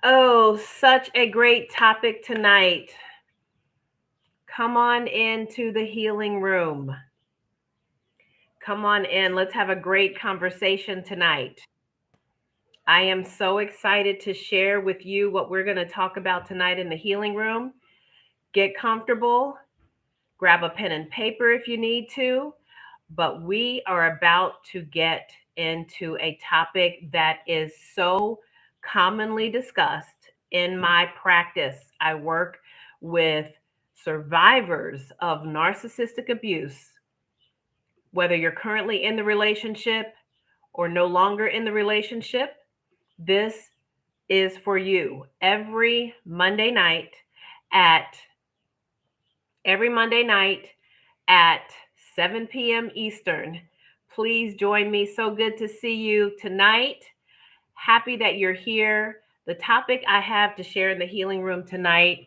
Oh, such a great topic tonight. Come on into the healing room. Come on in. Let's have a great conversation tonight. I am so excited to share with you what we're going to talk about tonight in the healing room. Get comfortable, grab a pen and paper if you need to, but we are about to get into a topic that is so commonly discussed in my practice. I work with survivors of narcissistic abuse, whether you're currently in the relationship or no longer in the relationship. This is for you. At every Monday night at 7 p.m. Eastern. Please join me. So good to see you tonight. Happy that you're here. The topic I have to share in the healing room tonight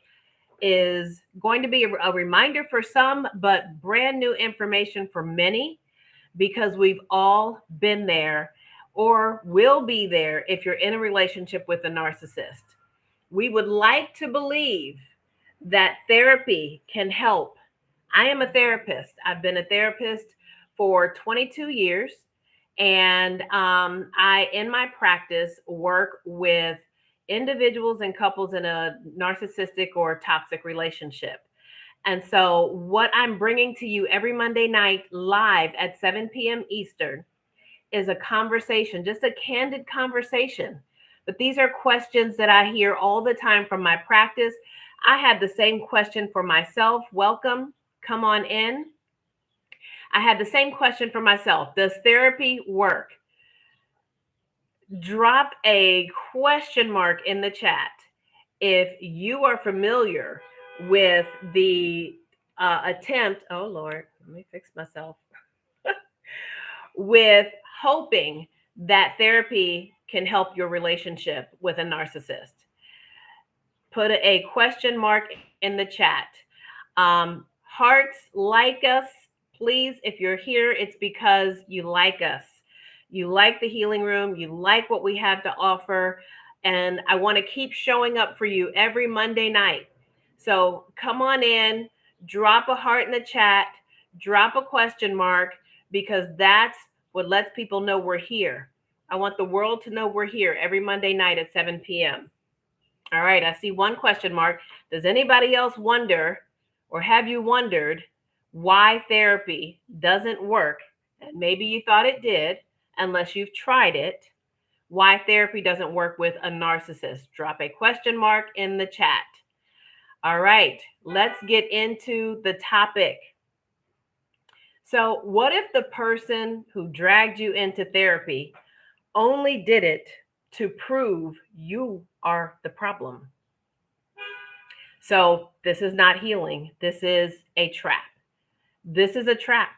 is going to be a reminder for some, but brand new information for many, because we've all been there or will be there if you're in a relationship with a narcissist. We would like to believe that therapy can help. I am a therapist. I've been a therapist for 22 years. And I, in my practice, work with individuals and couples in a narcissistic or toxic relationship. And so, what I'm bringing to you every Monday night live at 7 p.m. Eastern is a conversation, just a candid conversation. But these are questions that I hear all the time from my practice. I had the same question for myself. Welcome. Come on in. I had the same question for myself. Does therapy work? Drop a question mark in the chat if you are familiar with the attempt. Oh, Lord, let me fix myself. With hoping that therapy can help your relationship with a narcissist. Put a question mark in the chat. Hearts like us, please. If you're here, it's because you like us. You like the healing room. You like what we have to offer. And I want to keep showing up for you every Monday night. So come on in, drop a heart in the chat, drop a question mark, because that's what lets people know we're here. I want the world to know we're here every Monday night at 7 p.m. All right, I see one question mark. Does anybody else wonder, or have you wondered, why therapy doesn't work? And maybe you thought it did, unless you've tried it. Why therapy doesn't work with a narcissist? Drop a question mark in the chat. All right, let's get into the topic. So, what if the person who dragged you into therapy only did it to prove you are the problem? So, this is not healing. This is a trap. This is a trap.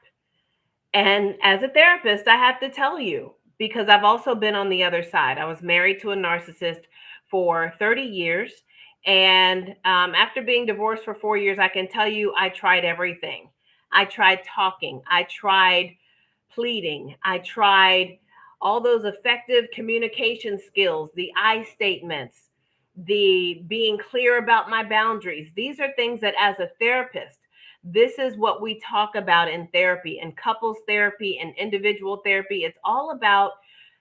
And as a therapist, I have to tell you, because I've also been on the other side. I was married to a narcissist for 30 years. And after being divorced for 4 years, I can tell you I tried everything. I tried talking. I tried pleading. I tried all those effective communication skills, the I statements, the being clear about my boundaries. These are things that, as a therapist, this is what we talk about in therapy and couples therapy and individual therapy. It's all about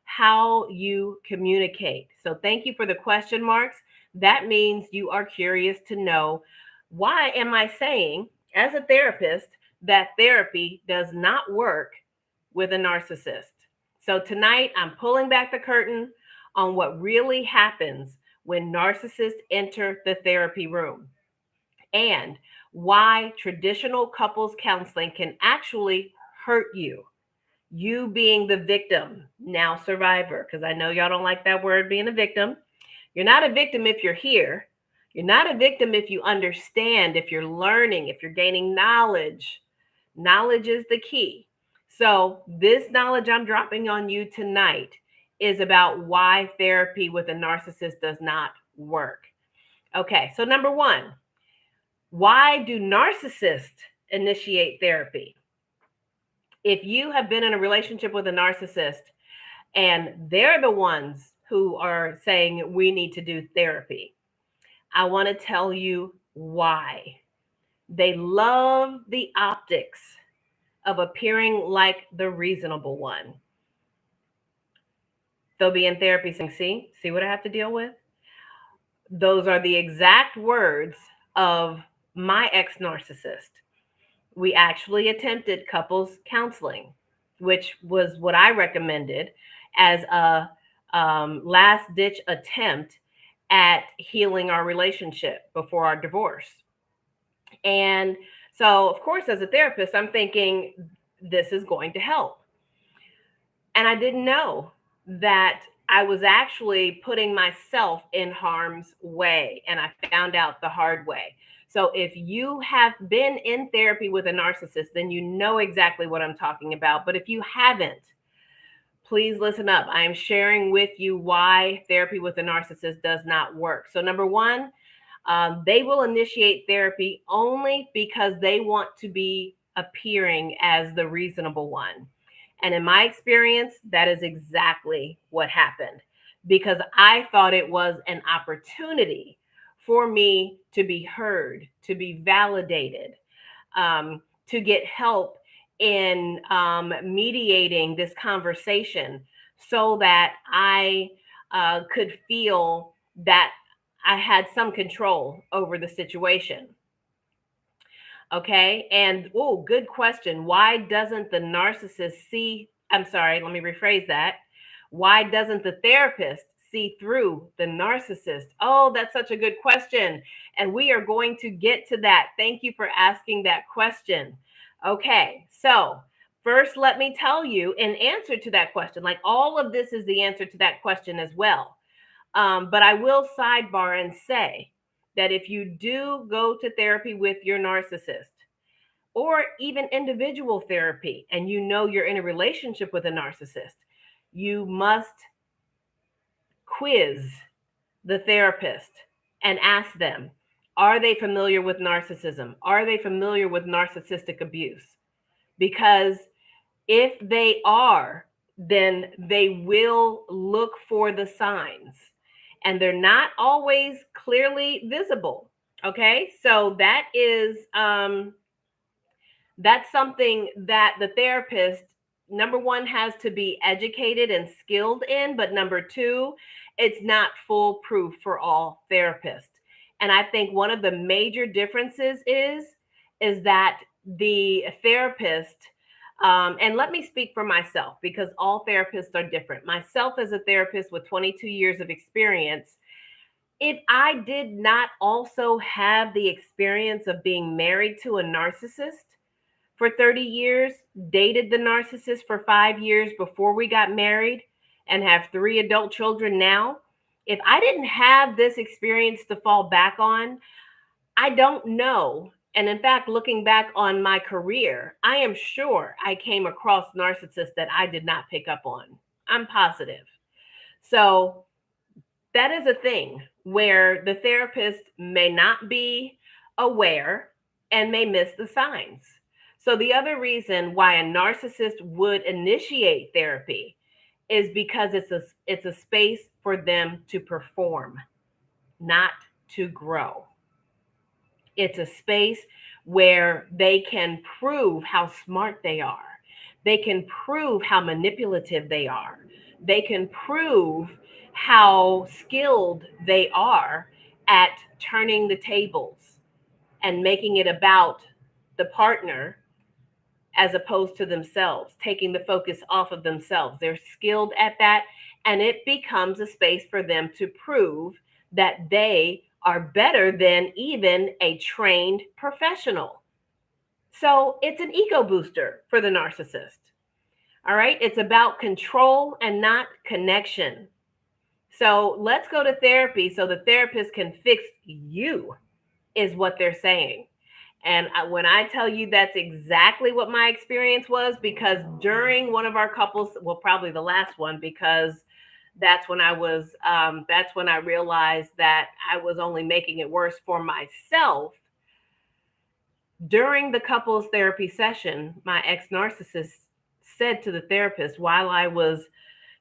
how you communicate. So thank you for the question marks. That means you are curious to know, why am I saying, as a therapist, that therapy does not work with a narcissist? So tonight I'm pulling back the curtain on what really happens when narcissists enter the therapy room, and why traditional couples counseling can actually hurt you. You being the victim, now survivor, because I know y'all don't like that word, being a victim. You're not a victim if you're here. You're not a victim if you understand, if you're learning, if you're gaining knowledge. Knowledge is the key. So, this knowledge I'm dropping on you tonight is about why therapy with a narcissist does not work. Okay, so number one, why do narcissists initiate therapy? If you have been in a relationship with a narcissist and they're the ones who are saying we need to do therapy. I want to tell you why. They love the optics of appearing like the reasonable one. They'll be in therapy saying, see what I have to deal with? Those are the exact words of my ex narcissist. We actually attempted couples counseling, which was what I recommended as a last ditch attempt at healing our relationship before our divorce. And so, of course, as a therapist, I'm thinking this is going to help. And I didn't know that I was actually putting myself in harm's way. And I found out the hard way. So if you have been in therapy with a narcissist, then you know exactly what I'm talking about. But if you haven't, please listen up. I am sharing with you why therapy with a narcissist does not work. So, number one, they will initiate therapy only because they want to be appearing as the reasonable one. And in my experience, that is exactly what happened because I thought it was an opportunity for me to be heard, to be validated, to get help in mediating this conversation so that I could feel that I had some control over the situation. Okay. And, oh, good question. Why doesn't the narcissist see? I'm sorry, let me rephrase that. Why doesn't the therapist see through the narcissist? Oh, that's such a good question. And we are going to get to that. Thank you for asking that question. Okay. So, first, let me tell you in answer to that question, like all of this is the answer to that question as well. But I will sidebar and say that if you do go to therapy with your narcissist, or even individual therapy, and you know you're in a relationship with a narcissist, you must quiz the therapist and ask them, are they familiar with narcissism? Are they familiar with narcissistic abuse? Because if they are, then they will look for the signs, and they're not always clearly visible. Okay, so that's something that the therapist, number one, has to be educated and skilled in, but number two, it's not foolproof for all therapists. And I think one of the major differences is that the therapist, and let me speak for myself because all therapists are different. Myself as a therapist with 22 years of experience, if I did not also have the experience of being married to a narcissist for 30 years, dated the narcissist for 5 years before we got married, and have 3 adult children now, if I didn't have this experience to fall back on, I don't know. And in fact, looking back on my career, I am sure I came across narcissists that I did not pick up on. I'm positive. So that is a thing where the therapist may not be aware and may miss the signs. So the other reason why a narcissist would initiate therapy is because it's a space for them to perform, not to grow. It's a space where they can prove how smart they are. They can prove how manipulative they are. They can prove how skilled they are at turning the tables and making it about the partner as opposed to themselves, taking the focus off of themselves. They're skilled at that, and it becomes a space for them to prove that they are better than even a trained professional. So it's an ego booster for the narcissist. All right. It's about control and not connection. So let's go to therapy so the therapist can fix you, is what they're saying. And when I tell you that's exactly what my experience was, because during one of our couples, well, probably the last one, because that's when I realized that I was only making it worse for myself. During the couples therapy session, my ex narcissist said to the therapist while I was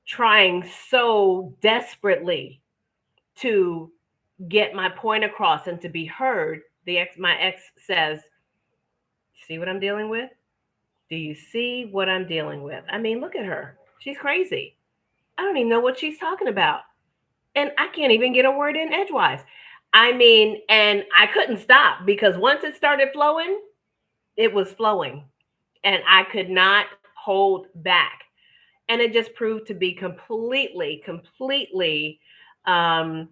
trying so desperately to get my point across and to be heard. My ex says, "See what I'm dealing with? Do you see what I'm dealing with? I mean, look at her. She's crazy. I don't even know what she's talking about. And I can't even get a word in edgewise." I mean, and I couldn't stop because once it started flowing, it was flowing and I could not hold back. And it just proved to be completely um,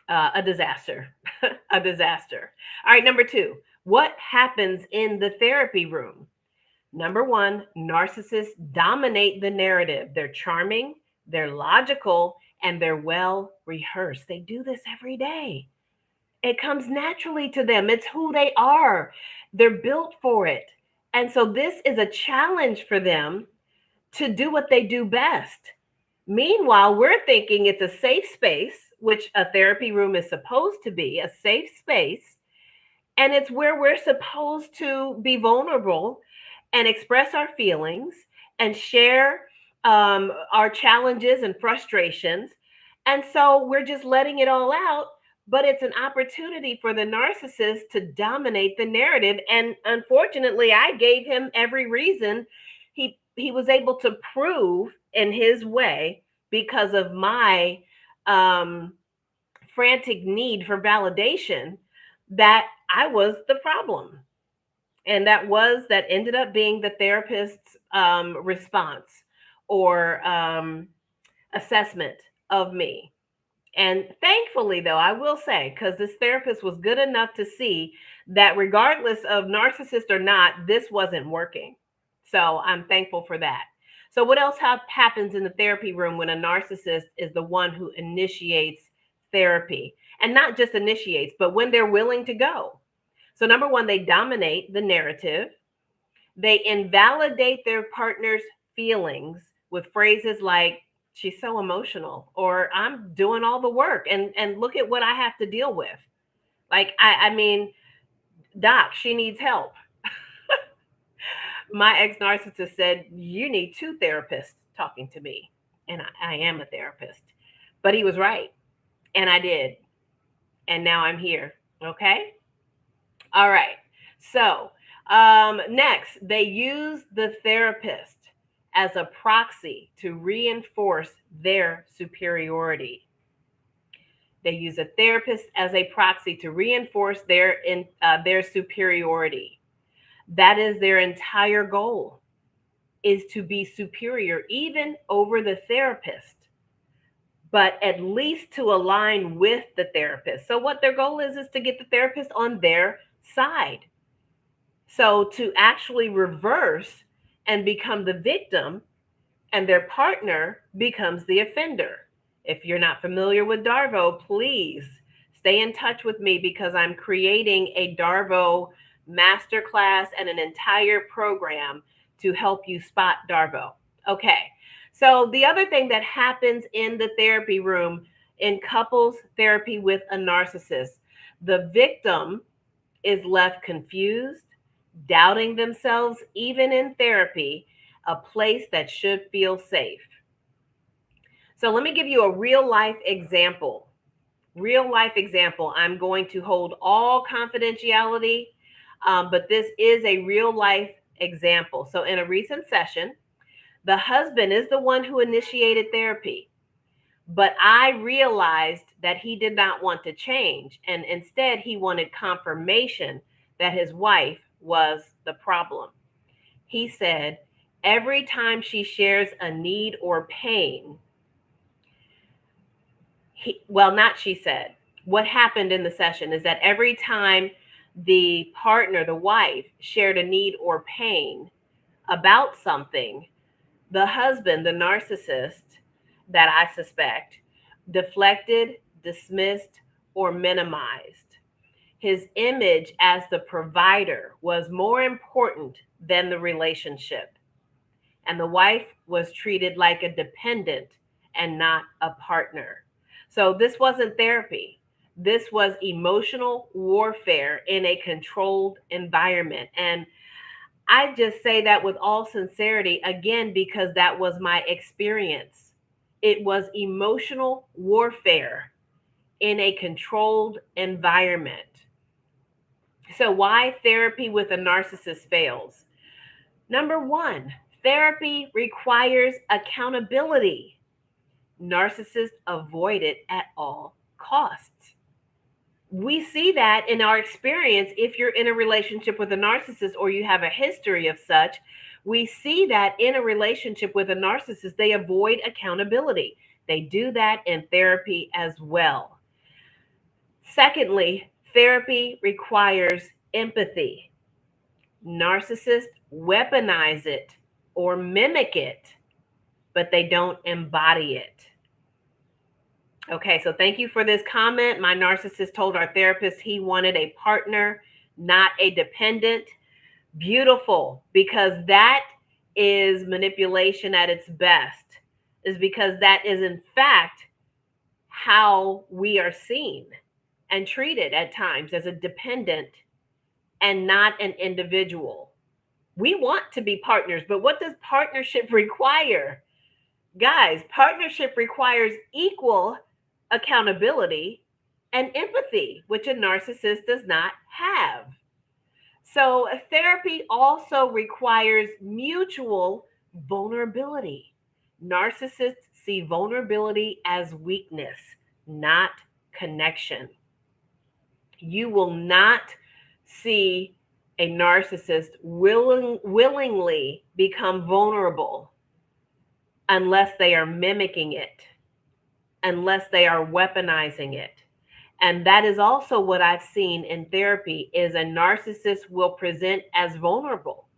a disaster. A disaster. All right, number two, what happens in the therapy room? Number one, narcissists dominate the narrative. They're charming, they're logical, and they're well rehearsed. They do this every day. It comes naturally to them. It's who they are. They're built for it. And so this is a challenge for them to do what they do best. Meanwhile, we're thinking it's a safe space, which a therapy room is supposed to be a safe space. And it's where we're supposed to be vulnerable and express our feelings and share our challenges and frustrations. And so we're just letting it all out. But it's an opportunity for the narcissist to dominate the narrative. And unfortunately, I gave him every reason. He was able to prove in his way because of my um, frantic need for validation that I was the problem. And that ended up being the therapist's response or assessment of me. And thankfully, though, I will say, because this therapist was good enough to see that regardless of narcissist or not, this wasn't working. So I'm thankful for that. So, what else happens in the therapy room when a narcissist is the one who initiates therapy? And not just initiates, but when they're willing to go. So, number one, they dominate the narrative. They invalidate their partner's feelings with phrases like, "She's so emotional," or "I'm doing all the work and look at what I have to deal with." Like, I mean, "Doc, she needs help." My ex narcissist said, "You need two therapists talking to me." And I am a therapist. But he was right. And I did. And now I'm here. Okay. All right. So, next, they use the therapist as a proxy to reinforce their superiority. They use a therapist as a proxy to reinforce their superiority. That is their entire goal, is to be superior, even over the therapist, but at least to align with the therapist. So what their goal is to get the therapist on their side. So to actually reverse and become the victim, and their partner becomes the offender. If you're not familiar with Darvo, please stay in touch with me because I'm creating a Darvo masterclass and an entire program to help you spot Darvo. Okay. So the other thing that happens in the therapy room in couples therapy with a narcissist, the victim is left confused, doubting themselves, even in therapy, a place that should feel safe. So let me give you a real life example. Real life example. I'm going to hold all confidentiality, but this is a real life example. So in a recent session, the husband is the one who initiated therapy, but I realized that he did not want to change. And instead, he wanted confirmation that his wife was the problem. He said, every time she shares a need or pain, not she said, what happened in the session is that every time the partner, the wife, shared a need or pain about something, the husband, the narcissist that I suspect, deflected, dismissed, or minimized. His image as the provider was more important than the relationship. And the wife was treated like a dependent and not a partner. So this wasn't therapy. This was emotional warfare in a controlled environment. And I just say that with all sincerity, again, because that was my experience. It was emotional warfare in a controlled environment. So, why therapy with a narcissist fails? Number one, therapy requires accountability. Narcissists avoid it at all costs. We see that in our experience. If you're in a relationship with a narcissist or you have a history of such, we see that in a relationship with a narcissist, they avoid accountability. They do that in therapy as well. Secondly, therapy requires empathy. Narcissists weaponize it or mimic it, but they don't embody it. Okay, so thank you for this comment. My narcissist told our therapist he wanted a partner, not a dependent. Beautiful, because that is manipulation at its best, is because that is, in fact, how we are seen and treated at times, as a dependent and not an individual. We want to be partners, but what does partnership require? Guys, partnership requires equal accountability and empathy, which a narcissist does not have. So, therapy also requires mutual vulnerability. Narcissists see vulnerability as weakness, not connection. You will not see a narcissist willingly become vulnerable unless they are mimicking it, unless they are weaponizing it. And that is also what I've seen in therapy, is a narcissist will present as vulnerable.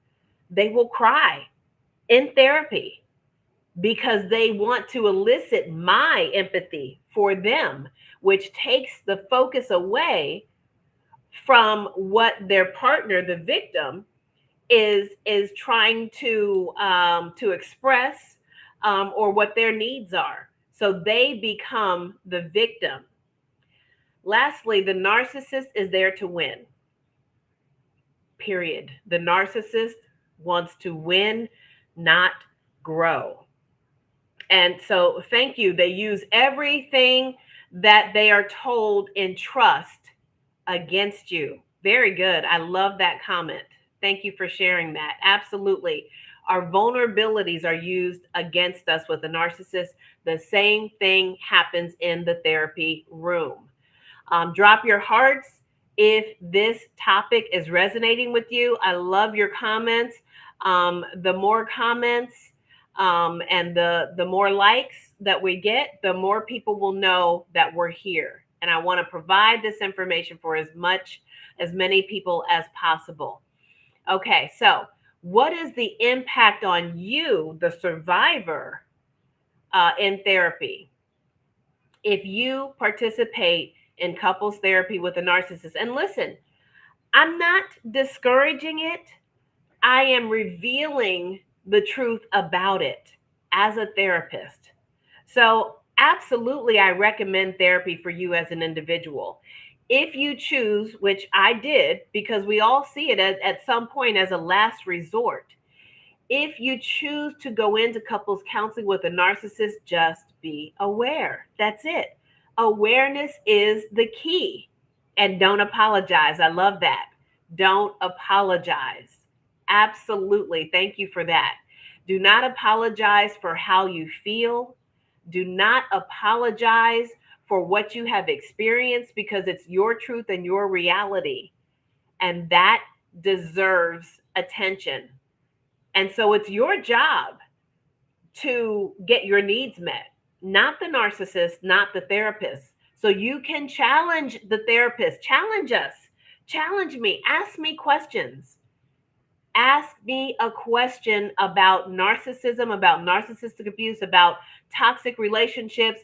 They will cry in therapy because they want to elicit my empathy for them, which takes the focus away from what their partner, the victim, is trying to express, or what their needs are. So they become the victim. Lastly, the narcissist is there to win. Period. The narcissist wants to win, not grow. And so, thank you. They use everything that they are told in trust against you. Very good. I love that comment. Thank you for sharing that. Absolutely. Our vulnerabilities are used against us with a narcissist. The same thing happens in the therapy room. Drop your hearts if this topic is resonating with you. I love your comments. The more comments and the more likes that we get, the more people will know that we're here. And I want to provide this information for as many people as possible. Okay, so what is the impact on you, the survivor, in therapy? If you participate in couples therapy with a narcissist, and listen, I'm not discouraging it. I am revealing the truth about it as a therapist. So, absolutely, I recommend therapy for you as an individual. If you choose, which I did, because we all see it at some point as a last resort. If you choose to go into couples counseling with a narcissist, just be aware. That's it. Awareness is the key. And don't apologize. I love that. Don't apologize. Absolutely. Thank you for that. Do not apologize for how you feel. Do not apologize for what you have experienced, because it's your truth and your reality. And that deserves attention. And so it's your job to get your needs met, not the narcissist, not the therapist. So you can challenge the therapist, challenge us, challenge me, ask me questions. Ask me a question about narcissism, about narcissistic abuse, about toxic relationships.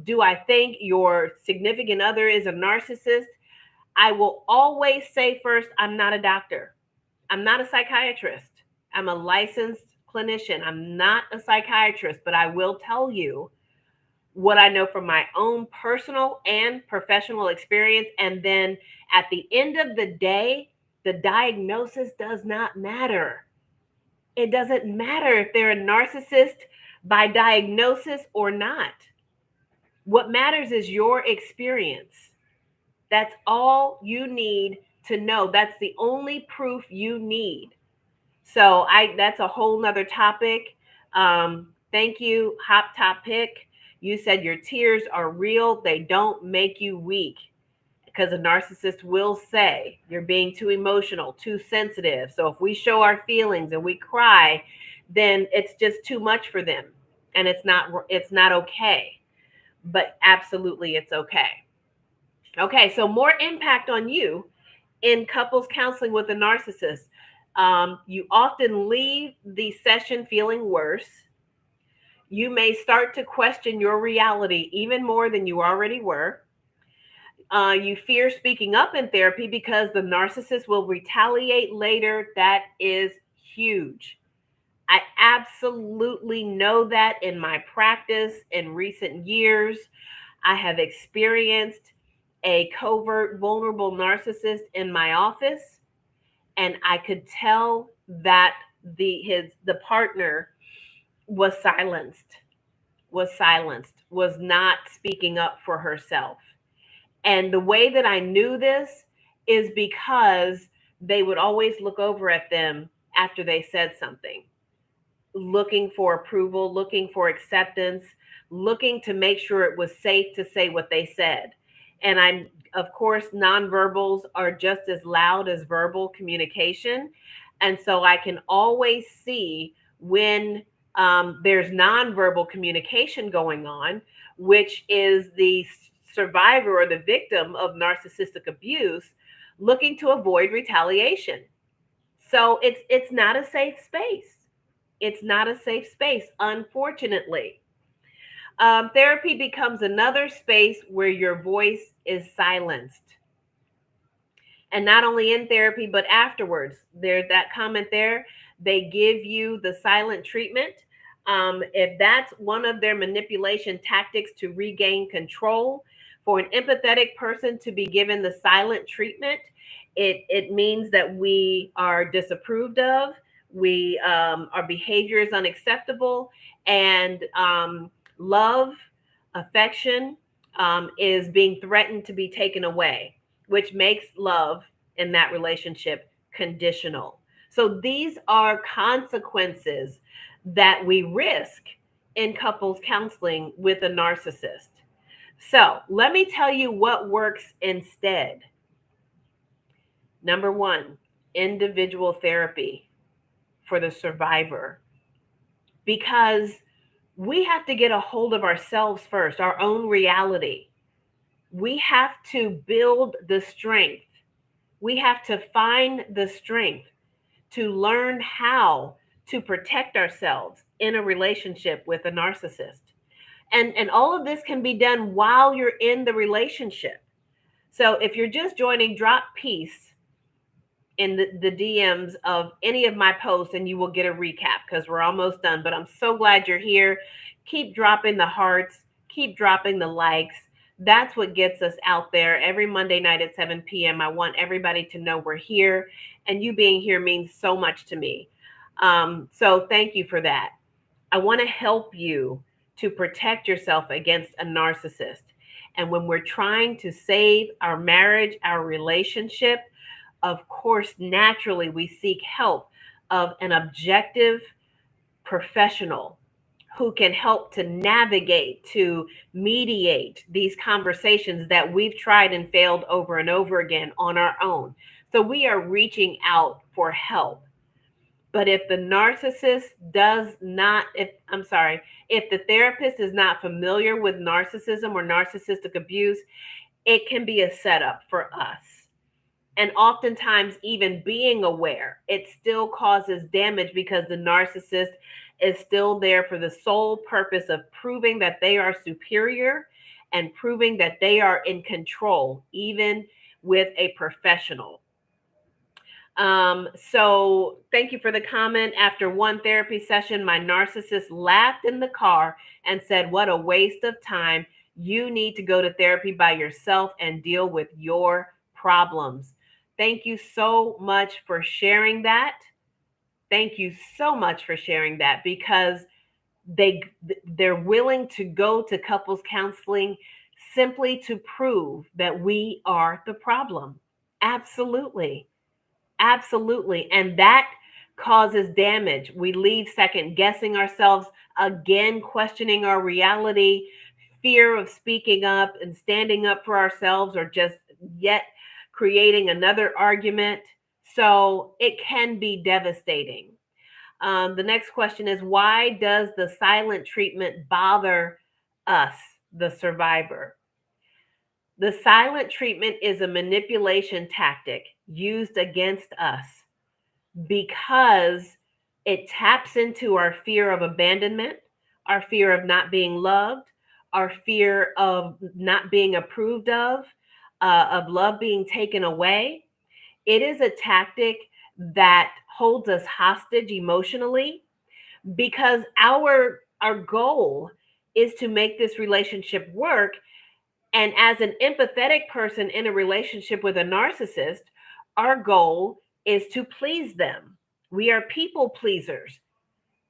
Do I think your significant other is a narcissist? I will always say first, I'm not a doctor. I'm not a psychiatrist. I'm a licensed clinician. I'm not a psychiatrist, but I will tell you what I know from my own personal and professional experience. And then at the end of the day, the diagnosis does not matter. It doesn't matter if they're a narcissist by diagnosis or not. What matters is your experience. That's all you need to know. That's the only proof you need. So that's a whole nother topic. Thank you, Hop Topic. You said your tears are real. They don't make you weak, because a narcissist will say you're being too emotional, too sensitive. So if we show our feelings and we cry, then it's just too much for them, and it's not okay. But absolutely, it's okay. Okay, so more impact on you in couples counseling with a narcissist. You often leave the session feeling worse. You may start to question your reality even more than you already were. You fear speaking up in therapy because the narcissist will retaliate later. That is huge. I absolutely know that in my practice in recent years. I have experienced a covert, vulnerable narcissist in my office, and I could tell that the partner was was not speaking up for herself. And the way that I knew this is because they would always look over at them after they said something, looking for approval, looking for acceptance, looking to make sure it was safe to say what they said. And of course, nonverbals are just as loud as verbal communication. And so I can always see when there's nonverbal communication going on, which is the survivor or the victim of narcissistic abuse looking to avoid retaliation. So it's not a safe space. It's not a safe space, unfortunately. Therapy becomes another space where your voice is silenced. And not only in therapy, but afterwards. There's that comment there. They give you the silent treatment. If that's one of their manipulation tactics to regain control, for an empathetic person to be given the silent treatment, it means that we are disapproved of, our behavior is unacceptable, and love, affection is being threatened to be taken away, which makes love in that relationship conditional. So these are consequences that we risk in couples counseling with a narcissist. So let me tell you what works instead. Number one, individual therapy for the survivor, because we have to get a hold of ourselves first, our own reality. We have to build the strength. We have to find the strength to learn how to protect ourselves in a relationship with a narcissist. And all of this can be done while you're in the relationship. So if you're just joining, drop peace in the DMs of any of my posts and you will get a recap, because we're almost done. But I'm so glad you're here. Keep dropping the hearts, keep dropping the likes. That's what gets us out there every Monday night at 7 p.m. I want everybody to know we're here, and you being here means so much to me. So thank you for that. I want to help you to protect yourself against a narcissist. And when we're trying to save our marriage, our relationship, of course, naturally, we seek help of an objective professional who can help to navigate, to mediate these conversations that we've tried and failed over and over again on our own. So we are reaching out for help. But if the narcissist if the therapist is not familiar with narcissism or narcissistic abuse, it can be a setup for us. And oftentimes, even being aware, it still causes damage because the narcissist is still there for the sole purpose of proving that they are superior and proving that they are in control, even with a professional. So thank you for the comment. After one therapy session, my narcissist laughed in the car and said, "What a waste of time. You need to go to therapy by yourself and deal with your problems." Thank you so much for sharing that. Thank you so much for sharing that, because they they're willing to go to couples counseling simply to prove that we are the problem. Absolutely. Absolutely. And that causes damage. We leave second guessing ourselves, again, questioning our reality, fear of speaking up and standing up for ourselves, or just yet creating another argument. So it can be devastating. The next question is, why does the silent treatment bother us, the survivor? The silent treatment is a manipulation tactic used against us because it taps into our fear of abandonment, our fear of not being loved, our fear of not being approved of love being taken away. It is a tactic that holds us hostage emotionally because our goal is to make this relationship work. And as an empathetic person in a relationship with a narcissist, our goal is to please them. We are people pleasers.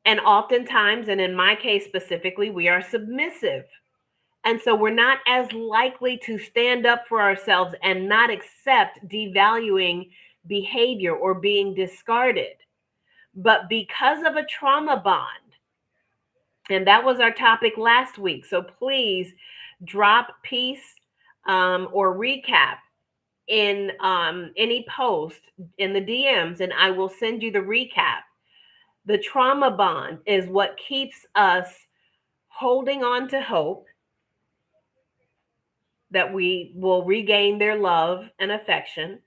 And oftentimes, and in my case specifically, we are submissive. And so we're not as likely to stand up for ourselves and not accept devaluing behavior or being discarded. But because of a trauma bond, and that was our topic last week. So please drop peace or recap in any post in the DMs, and I will send you the recap. The trauma bond is what keeps us holding on to hope that we will regain their love and affection,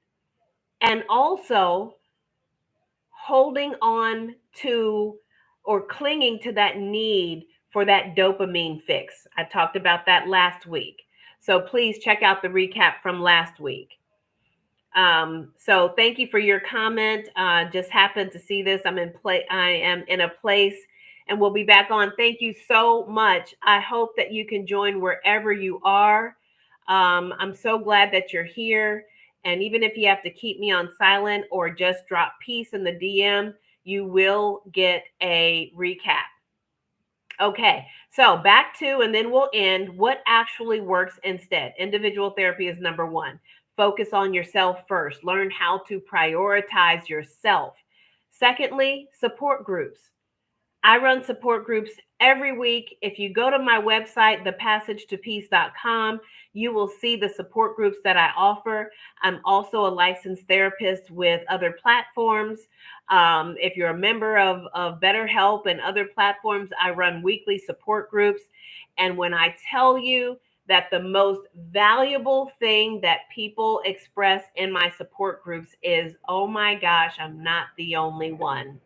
and also holding on to or clinging to that need for that dopamine fix. I talked about that last week. So please check out the recap from last week. So thank you for your comment. Just happened to see this. I am in a place and we'll be back on. Thank you so much. I hope that you can join wherever you are. I'm so glad that you're here. And even if you have to keep me on silent or just drop peace in the DM, you will get a recap. Okay, so back to, and then we'll end what actually works instead. Individual therapy is number one. Focus on yourself first. Learn how to prioritize yourself. Secondly, support groups. I run support groups every week. If you go to my website, thepassagetopeace.com, you will see the support groups that I offer. I'm also a licensed therapist with other platforms. If you're a member of BetterHelp and other platforms, I run weekly support groups. And when I tell you that the most valuable thing that people express in my support groups is, oh my gosh, I'm not the only one.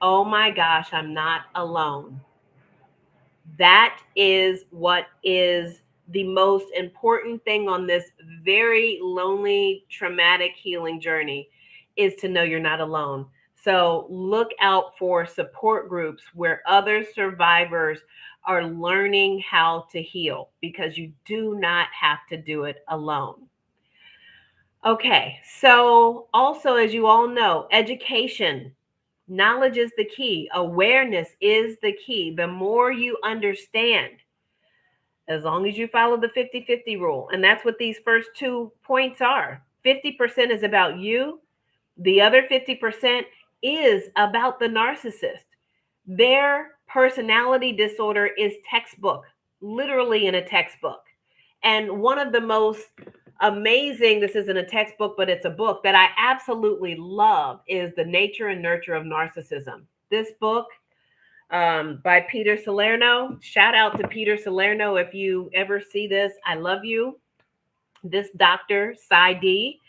Oh my gosh, I'm not alone. That is what is the most important thing on this very lonely, traumatic healing journey, is to know you're not alone. So look out for support groups where other survivors are learning how to heal, because you do not have to do it alone. Okay, so also, as you all know, education. Knowledge is the key. Awareness is the key. The more you understand, as long as you follow the 50-50 rule, and that's what these first 2 points are. 50% is about you. The other 50% is about the narcissist. Their personality disorder is textbook, literally in a textbook. And one of the most amazing, this isn't a textbook, but it's a book that I absolutely love, is The Nature and Nurture of Narcissism. This book by Peter Salerno. Shout out to Peter Salerno. If you ever see this, I love you. This doctor, Cy D,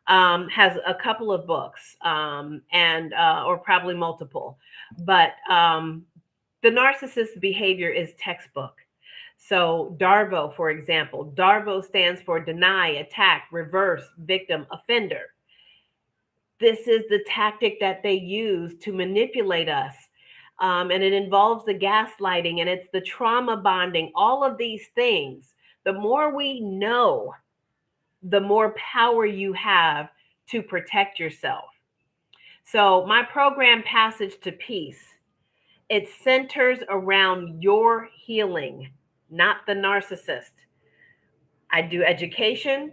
has a couple of books, and or probably multiple, but the narcissist behavior is textbook. So DARVO, for example, DARVO stands for deny, attack, reverse, victim, offender. This is the tactic that they use to manipulate us. And it involves the gaslighting, and it's the trauma bonding, all of these things. The more we know, the more power you have to protect yourself. So my program, Passage to Peace, It centers around your healing, not the narcissist. I do education,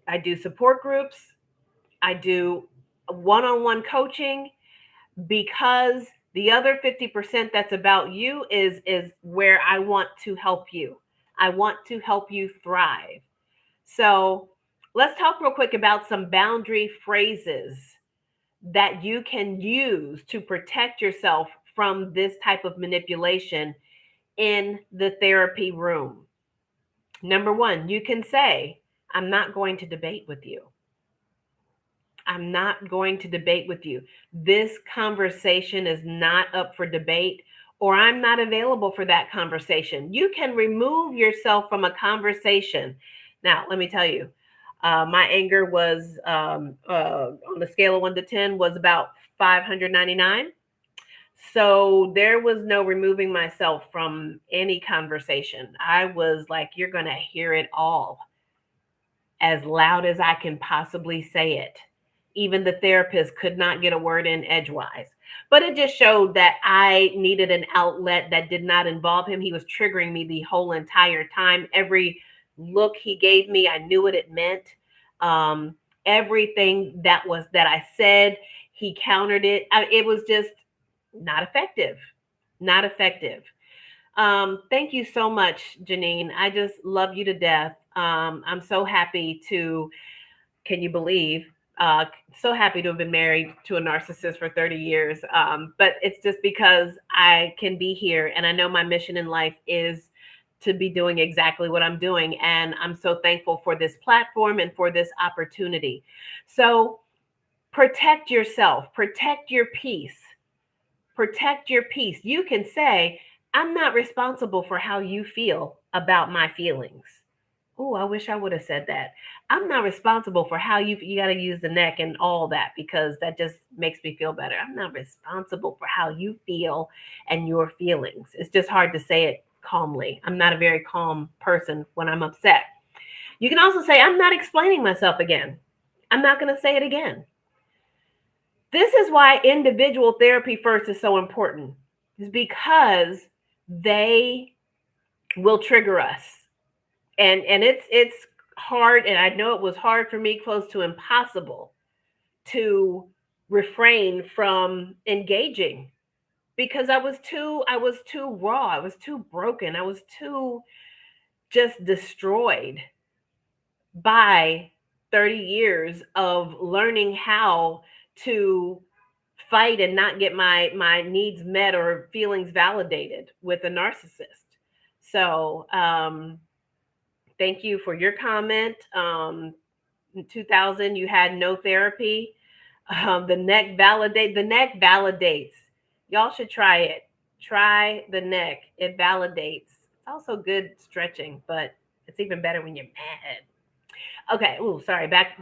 I do support groups, I do one-on-one coaching, because the other 50% that's about you is where I want to help you. I want to help you thrive. So, let's talk real quick about some boundary phrases that you can use to protect yourself from this type of manipulation in the therapy room. Number one, you can say, I'm not going to debate with you. I'm not going to debate with you. This conversation is not up for debate, or I'm not available for that conversation. You can remove yourself from a conversation. Now, let me tell you, my anger was on the scale of 1 to 10 was about 599. So there was no removing myself from any conversation. I was like, you're going to hear it all as loud as I can possibly say it. Even the therapist could not get a word in edgewise. But it just showed that I needed an outlet that did not involve him. He was triggering me the whole entire time. Every look he gave me, I knew what it meant. Um, Everything that I said, he countered it. It was just not effective. Not effective. Thank you so much, Janine. I just love you to death. I'm so happy to, can you believe? Uh, so happy to have been married to a narcissist for 30 years. But it's just because I can be here and I know my mission in life is to be doing exactly what I'm doing. And I'm so thankful for this platform and for this opportunity. So protect yourself, protect your peace, protect your peace. You can say, I'm not responsible for how you feel about my feelings. Oh, I wish I would have said that. I'm not responsible for how you got to use the neck and all that, because that just makes me feel better. I'm not responsible for how you feel and your feelings. It's just hard to say it calmly. I'm not a very calm person when I'm upset. You can also say, I'm not explaining myself again. I'm not going to say it again. This is why individual therapy first is so important, is because they will trigger us. And it's hard, and I know it was hard for me, close to impossible, to refrain from engaging, because I was too raw, I was too broken, I was too just destroyed by 30 years of learning how to fight and not get my needs met or feelings validated with a narcissist. So thank you for your comment. In 2000, you had no therapy. The neck validates. Y'all should try it. Try the neck. It validates. It's also good stretching, but it's even better when you're mad. Okay. Oh, sorry. Back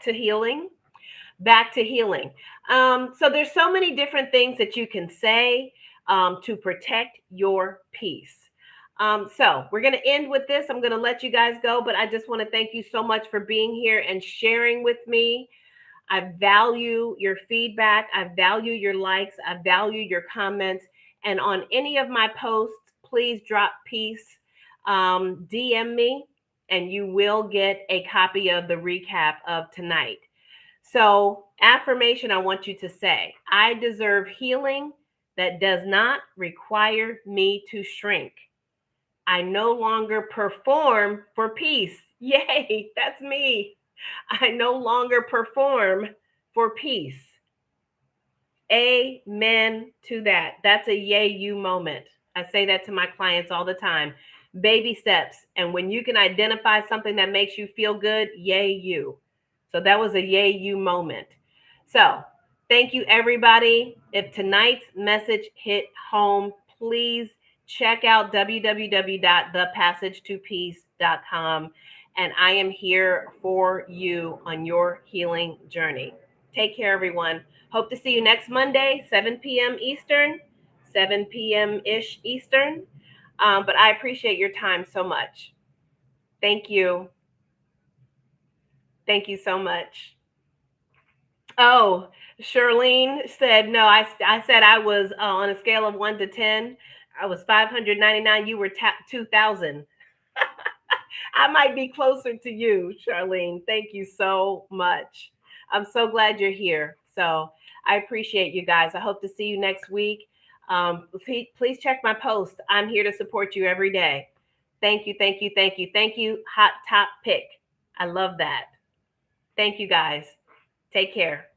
to healing. Back to healing. So there's so many different things that you can say to protect your peace. So we're going to end with this. I'm going to let you guys go, but I just want to thank you so much for being here and sharing with me. I value your feedback. I value your likes. I value your comments. And on any of my posts, please drop peace. DM me, and you will get a copy of the recap of tonight. So, affirmation I want you to say: I deserve healing that does not require me to shrink. I no longer perform for peace. Yay, that's me. I no longer perform for peace. Amen to that. That's a yay you moment. I say that to my clients all the time. Baby steps. And when you can identify something that makes you feel good, yay you. So that was a yay you moment. So thank you, everybody. If tonight's message hit home, please check out www.thepassageToPeace.com. And I am here for you on your healing journey. Take care, everyone. Hope to see you next Monday, 7 p.m. Eastern, 7 p.m. ish Eastern. But I appreciate your time so much. Thank you. Thank you so much. Oh, Charlene said no. I said I was on a scale of 1 to 10. I was 599. You were 2,000. I might be closer to you, Charlene. Thank you so much. I'm so glad you're here. So I appreciate you guys. I hope to see you next week. Please check my post. I'm here to support you every day. Thank you, thank you, thank you, thank you. Hot top pick. I love that. Thank you guys. Take care.